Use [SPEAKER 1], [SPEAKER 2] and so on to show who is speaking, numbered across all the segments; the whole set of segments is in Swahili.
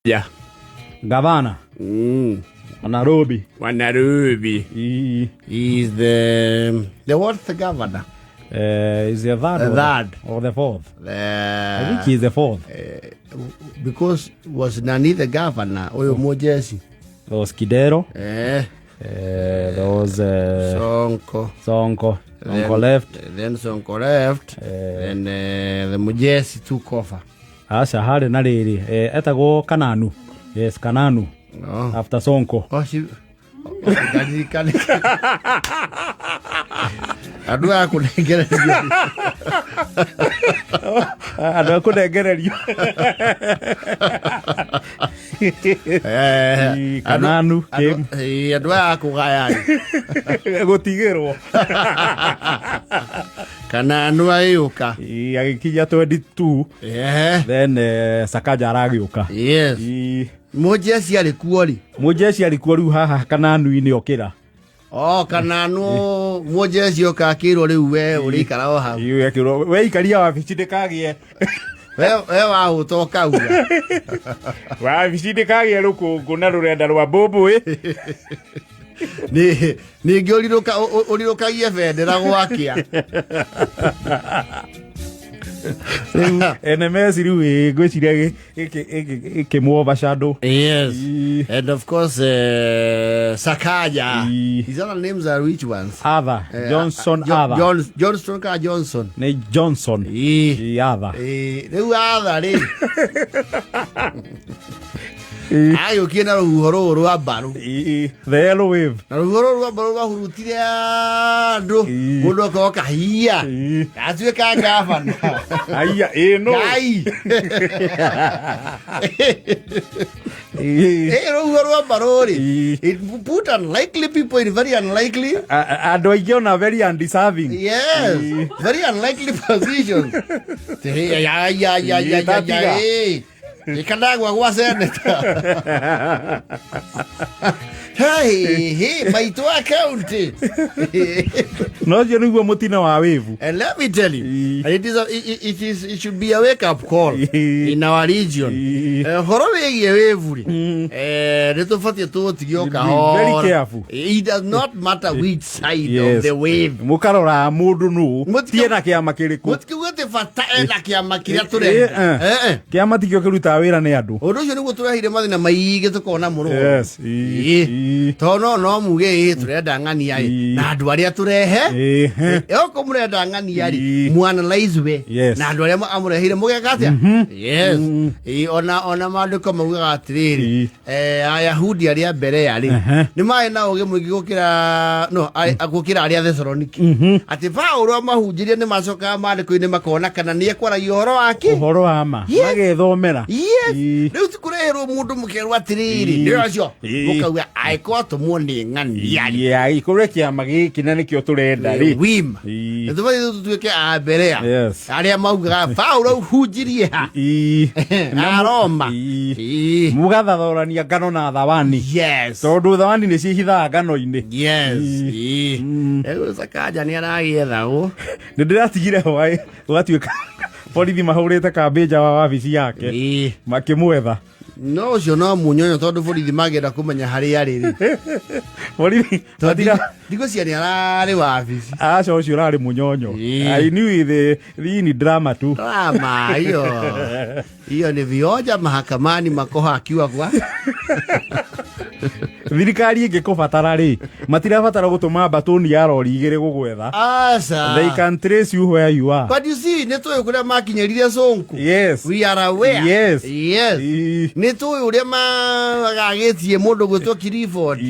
[SPEAKER 1] Yeah.
[SPEAKER 2] Governor. Nairobi.
[SPEAKER 1] Nairobi.
[SPEAKER 3] He's the what's the governor?
[SPEAKER 2] Is the third or the fourth? I think he's the fourth.
[SPEAKER 3] Because was Nani the governor or Mojesi?
[SPEAKER 2] There was Kidero. There was
[SPEAKER 3] Sonko.
[SPEAKER 2] Sonko left.
[SPEAKER 3] Then Sonko left. And the Mojesi took over.
[SPEAKER 2] Asha hale na riri. Etago Kananu. Yes, Kananu.
[SPEAKER 3] No.
[SPEAKER 2] After Sonko.
[SPEAKER 3] Oh, she. Adua kunengere
[SPEAKER 2] adua kunengere Kananu came
[SPEAKER 3] adua kugaya
[SPEAKER 2] gotigerwo
[SPEAKER 3] Kananu ayuka
[SPEAKER 2] agikija 22 then Sakaja aragioka.
[SPEAKER 3] Yes. Mojesi alikuwa
[SPEAKER 2] riu haha Kananu-ini okira.
[SPEAKER 3] Kananu Mojesi okakirwo riu we urikara o hau.
[SPEAKER 2] We ikaria wabici ndikagie.
[SPEAKER 3] We wa utoka uga.
[SPEAKER 2] Wabici ndikagie rukungu na rurenda rwa mbũmbũĩ.
[SPEAKER 3] Ni ngĩũrirũkagie bendera gwakia.
[SPEAKER 2] NMS riu gwiciria ikimwo bashado.
[SPEAKER 3] Yes. And of course Sakaja. His other names are which ones?
[SPEAKER 2] Other. Johnson
[SPEAKER 3] Johnson ka Johnson.
[SPEAKER 2] Ne Johnson. Other.
[SPEAKER 3] Riu other ri. Ayo kina ruhoro rwa baru.
[SPEAKER 2] The yellow wave.
[SPEAKER 3] Ruhoro rwa baru hurutire andu. Mundu akoka hiya. Atuika governor.
[SPEAKER 2] Aya no.
[SPEAKER 3] Gai. Ruhoro rwa baru ri. It put unlikely people in very unlikely.
[SPEAKER 2] Andu aingĩ ona very undeserving.
[SPEAKER 3] Yes. Very unlikely positions. Ya. Ikadagwa gwa senator. Hey, maitu account.
[SPEAKER 2] No je niguo mutina wa wivu.
[SPEAKER 3] And let me tell you, it should be a wake up call in our region. Horo wegie wivu ri. Nitufatie tutigio kahora.
[SPEAKER 2] Very careful.
[SPEAKER 3] It does not matter which side of the wave.
[SPEAKER 2] Mukarora mundu nu tiena kiama kiriku.
[SPEAKER 3] Mutikugute fata ena kiama kiria ture.
[SPEAKER 2] Kiama tikio kiruta wira ni andu.
[SPEAKER 3] Undu ucio niguo turahire mathina maige tukona muno.
[SPEAKER 2] Yes.
[SPEAKER 3] Tono no muge turenda ng'ania na andu aria turehe. Yoko murenda ng'ania ri muanalyze we. Na andu aria amurehire mugeka atia. Yes. Ona maandiko maugaga atiriri. Ayahudi aria mbere yari. Ni mai na uge muigi gukira aria Thessaloniki. Ati Paulo mahunjirie ni macoka maandiko-ini makona kana ni ekwaragia uhoro wake.
[SPEAKER 2] Uhoro wa ma. Magethomera.
[SPEAKER 3] Yes. Riu tukurehirwo mundu mukerwa atiriri. Ndio acio. Mukauga aiko tumone ng'ania.
[SPEAKER 2] Ikore kiama giki na nikio turenda ri.
[SPEAKER 3] Wima. Nitubaye tutuike a mbere ya.
[SPEAKER 2] Yes.
[SPEAKER 3] Aria maugaga Paulo hunjirie ha. Na Roma. Mugathathorania
[SPEAKER 2] ngano na thawani.
[SPEAKER 3] Yes.
[SPEAKER 2] Tondu thawani ni cihithaga ngano-ini.
[SPEAKER 3] Yes. Ego Sakaja ni aragietha u.
[SPEAKER 2] Ndiratigire hwae ugatuika borithi mahurite kambeja wa wabici yake. Makimwetha.
[SPEAKER 3] No ucio no munyonyo tondu borithi magenda kumenya hari ari.
[SPEAKER 2] Borithi
[SPEAKER 3] tondira digo cia ni arari wabici.
[SPEAKER 2] Aca ucio urari munyonyo. I knew the drama tu.
[SPEAKER 3] Drama hiyo ni vioja mahakamani makoha akiwa kwa. Thirikari
[SPEAKER 2] ingikubatara ri matirabatara gutuma batoni ya rori igire gugwetha.
[SPEAKER 3] Asa
[SPEAKER 2] they can trace you where you are.
[SPEAKER 3] But you see neto yukuria makinyerire Sonko.
[SPEAKER 2] Yes,
[SPEAKER 3] we are aware.
[SPEAKER 2] Yes.
[SPEAKER 3] Neto yuria magagetie mundu gwitwo Clifford.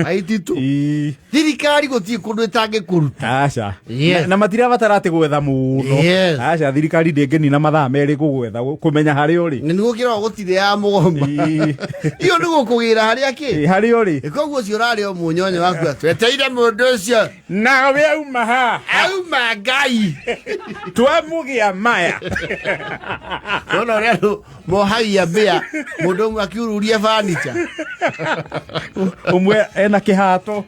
[SPEAKER 3] Aititu thirikari gutie kundu itange kuruta.
[SPEAKER 2] Aca na matirabatara ati gwetha muno. Aca thirikari ndengeni na mathaa meri gugwetha kumenya hari uri.
[SPEAKER 3] Ni gukira gutire ya mugomba. Iyo ni gukugira hari uria ki
[SPEAKER 2] hari ori
[SPEAKER 3] koguo cio rari o munyonyo waku tweteire mundu ucio
[SPEAKER 2] nawe auma ha
[SPEAKER 3] auma ngai
[SPEAKER 2] twamugia maya
[SPEAKER 3] ona rero mohagia bia mundu umwe akiururia furniture
[SPEAKER 2] umwe ena kihato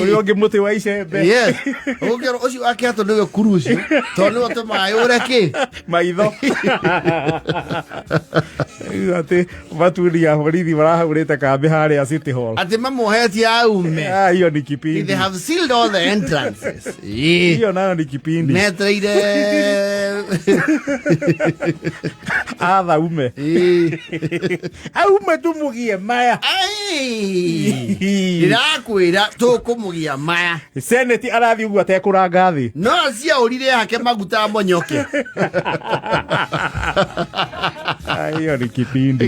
[SPEAKER 2] uri ongi muti wa icembe
[SPEAKER 3] yes ogero ucio akihato niwe kuruci to niwe tumayure ki
[SPEAKER 2] maitho ati baturia borithi barahurite kambi haria City Hall
[SPEAKER 3] ati mamuhetie aume
[SPEAKER 2] hiyo ni kipindi
[SPEAKER 3] they have sealed all the entrances
[SPEAKER 2] hiyo nayo ni kipindi
[SPEAKER 3] neteire
[SPEAKER 2] atha ume aume tumugie maya
[SPEAKER 3] irakwira tukumugia maya
[SPEAKER 2] seneti arathi uguo atekuranga thi
[SPEAKER 3] no cia urire hake maguta monyoke
[SPEAKER 2] hiyo ni kipindi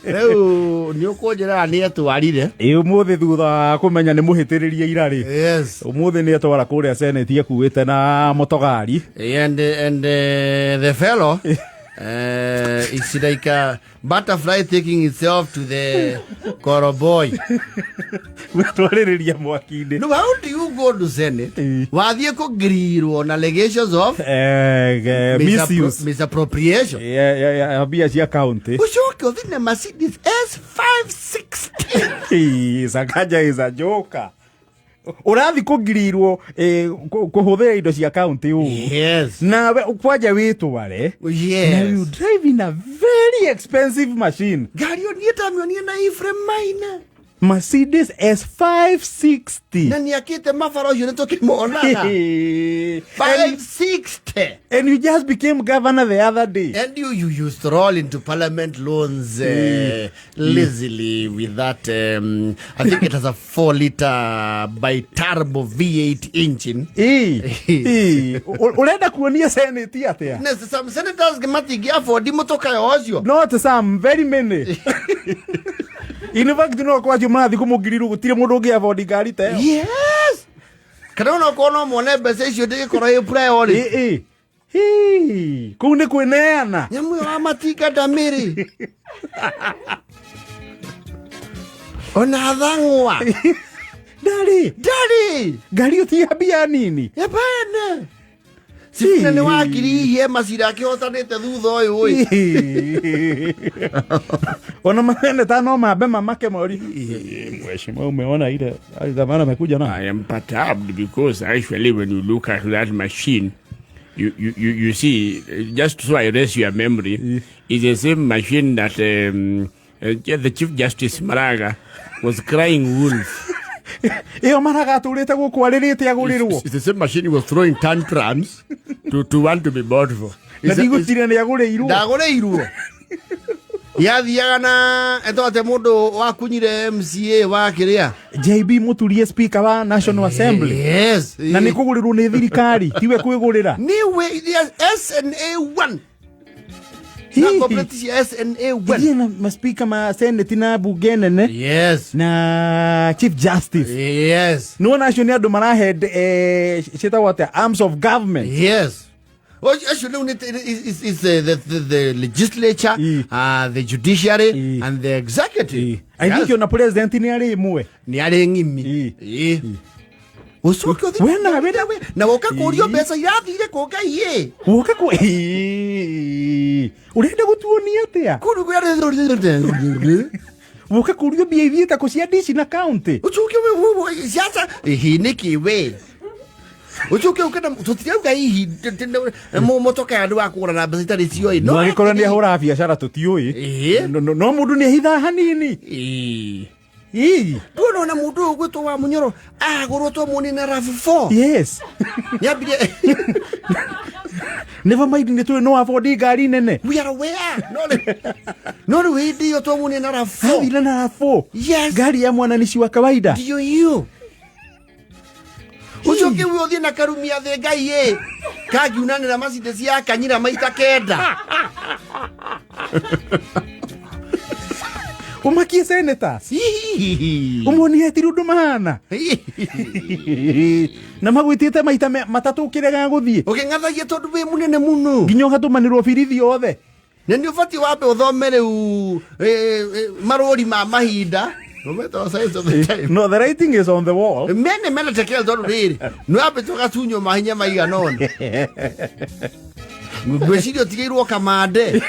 [SPEAKER 3] rĩu nĩ ũkũnjĩra nĩ atwarire
[SPEAKER 2] ũmũthĩ thutha wa kũmenya nĩ mũhĩtĩrĩrie irarĩ ũmũthĩ nĩ atwara kũrĩa seneti ekuĩte na motogari
[SPEAKER 3] and the fellow it's like a butterfly taking itself to the coroboy
[SPEAKER 2] twarĩrĩria mwaki-inĩ.
[SPEAKER 3] No, how do you go to Senate wathiĩ kũgirirwo on allegations of
[SPEAKER 2] misuse
[SPEAKER 3] misappropriation
[SPEAKER 2] mbia cia county
[SPEAKER 3] ucoke ũthiĩ na Mercedes S560
[SPEAKER 2] Sakaja is a joker urathi kugirirwo kuhuthira indo cia county na kwaja witware
[SPEAKER 3] yes
[SPEAKER 2] you driving a very expensive machine
[SPEAKER 3] gari onietamioni na Ephraim Maina
[SPEAKER 2] Mercedes S560
[SPEAKER 3] na niakite mafara ucio nitukimona 560
[SPEAKER 2] and you just became governor the other day
[SPEAKER 3] and you used to roll into parliament lawns lazily with that I think it has a 4-liter bi-turbo V8 engine
[SPEAKER 2] urenda kuonia senate atia
[SPEAKER 3] some senators gemati afford motoka yocio
[SPEAKER 2] not some very many in fact no kwa jumadi kumugiriru gutire mundu ungi afford ngari ta yo
[SPEAKER 3] yes kana no kono mone mbeca icio ndikora i priority
[SPEAKER 2] kuu ni kwineana
[SPEAKER 3] nyamu wa matika damiri ona thangwa
[SPEAKER 2] dari ngari utiambia nini
[SPEAKER 3] hapana sifuna ni wakiri hie masira akihotanite thutha uyu ui
[SPEAKER 2] ona mahene tano mabe mamake mori mheshimiwa umeona ile gavana amekuja na
[SPEAKER 1] I am perturbed because actually when you look at that machine you see just so I raise your memory is the same machine that the Chief Justice Maraga was crying wolf.
[SPEAKER 2] Iyo Maraga turite gukwaririte agurirwo.
[SPEAKER 1] It's the same machine he was throwing tantrums to want to be bought for.
[SPEAKER 2] Ndigutire ni agurirwo.
[SPEAKER 3] Ndagurirwo. Yathiaga na etote mundu wakunyire MCA wa kiria
[SPEAKER 2] JB Muturie speaker wa National Assembly.
[SPEAKER 3] Yes.
[SPEAKER 2] Na ni kugurirwo ni thirikari tiwe kwigurira.
[SPEAKER 3] Niwe SNA1 na complete SNA1
[SPEAKER 2] Ndiye na speaker ma senate na bunge nene.
[SPEAKER 3] Yes.
[SPEAKER 2] Na Chief Justice.
[SPEAKER 3] Yes.
[SPEAKER 2] No national andu marahead shita what arms of government.
[SPEAKER 3] Yes. Well, actually, it's the legislature, the judiciary, and the executive.
[SPEAKER 2] I think you're president ni ari imwe.
[SPEAKER 3] Ni ari ngimi. Usuke uthi.
[SPEAKER 2] Wena
[SPEAKER 3] na woka kurio mbeca irathire kuga iye.
[SPEAKER 2] Woka ku urenda gutuonia atia?
[SPEAKER 3] Kuru gwa
[SPEAKER 2] woka kurio bia ithieta ku cia DC na county.
[SPEAKER 3] Usuke we siasa hiniki we. Uchuke ukenda tutiriuga hihi motoka andu akura na mbeca itari cio ino
[SPEAKER 2] no agikora ni ahura biashara tutiui no mundu ni hitha hanini
[SPEAKER 3] tuona na mundu ugwitwo wa munyoro agurutwo munina RAV4
[SPEAKER 2] yes
[SPEAKER 3] yabire
[SPEAKER 2] never mind ni tu no afford ngari nene
[SPEAKER 3] we are aware no we dio to munina RAV4
[SPEAKER 2] hadi na RAV4
[SPEAKER 3] yes
[SPEAKER 2] gari ya mwananishi wa kawaida
[SPEAKER 3] ndio hiyo uchoke we othie na karumia the ngai ye kagiunane na Mercedes ya kanyira maita kenda
[SPEAKER 2] umakie senators umoni hetiru ndumana na magwitite maita matatu kirega guthie
[SPEAKER 3] ukingathagia tondu we munene muno
[SPEAKER 2] nginyo ngatumanirwo birithi othe
[SPEAKER 3] Nani ufati wape uthomere marori ma mahinda. No matter size of the time.
[SPEAKER 2] No, the writing is on the wall.
[SPEAKER 3] Mene tekel don't read. No ape toka tunyo mahinya maiga non. Gwesidio tigirwo kamande.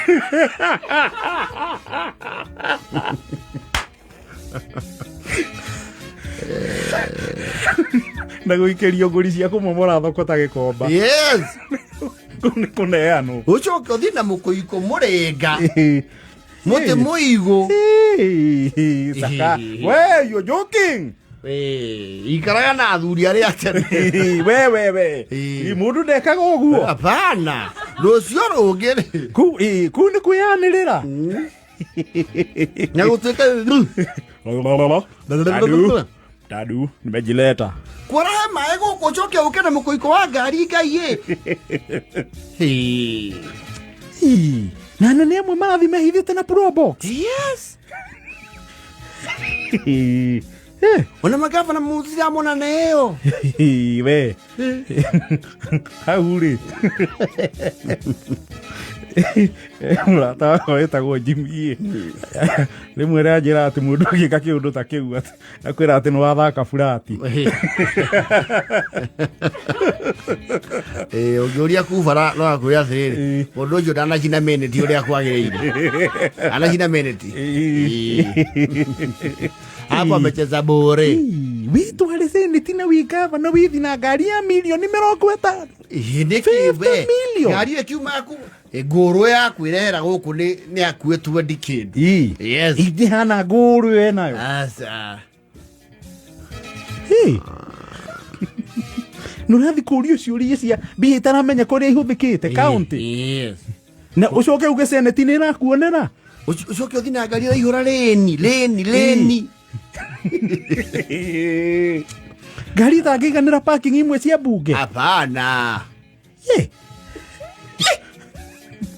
[SPEAKER 2] Na guikerio nguri cia kumomora thoko ta gikomba.
[SPEAKER 3] Yes.
[SPEAKER 2] Kuneano.
[SPEAKER 3] Ucoke uthi na mukuiku murenga. Mote muigo.
[SPEAKER 2] Saka. We, you're joking.
[SPEAKER 3] Ikaraga na athuri aria atene.
[SPEAKER 2] We. Mundu ndekaga uguo.
[SPEAKER 3] Hapana. Rucio rungire.
[SPEAKER 2] Ku ni kuyanirira.
[SPEAKER 3] Na gutwika.
[SPEAKER 2] Tadu, nimejileta.
[SPEAKER 3] Kwarahe mae guku ucoke uke na mukuiku wa ngari ngai
[SPEAKER 2] Na nene amwe marathi mehithite na pro box.
[SPEAKER 3] Yes. Ona magavana muzira mona neo.
[SPEAKER 2] We. Hauri. Murata wetagwo Jimmy. Rimwe ranjira ati mundu agika kiundu ta kiu akwira ati no wathaka furati.
[SPEAKER 3] Ugiuria kubara no akuria thiri. Mundu ucio ndanacina minute uria kwagirire. Anacina minute. Hapa amecheza bure.
[SPEAKER 2] Witu aliseni tina wikava no withi na ngari ya milioni 50.
[SPEAKER 3] Ndikiwe. Ngari ekiuma aku nguru yaku irera guku ni akuetu ndikindi. Yes.
[SPEAKER 2] Indi hana nguru we nayo.
[SPEAKER 3] Asa.
[SPEAKER 2] Nurathi kurio ciuria cia bihitara menya kuria ihuthikite county.
[SPEAKER 3] Yes.
[SPEAKER 2] Na ucoke uge seneti ni rakuonera.
[SPEAKER 3] Ucoke uthi na ngari ihura leni.
[SPEAKER 2] Ngari thangiganira parking imwe cia bunge.
[SPEAKER 3] Hapana.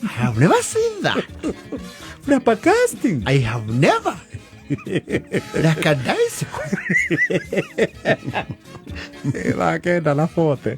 [SPEAKER 3] I have never seen that.
[SPEAKER 2] Flapper casting.
[SPEAKER 3] I have never. Like a bicycle.
[SPEAKER 2] Era que da la foto.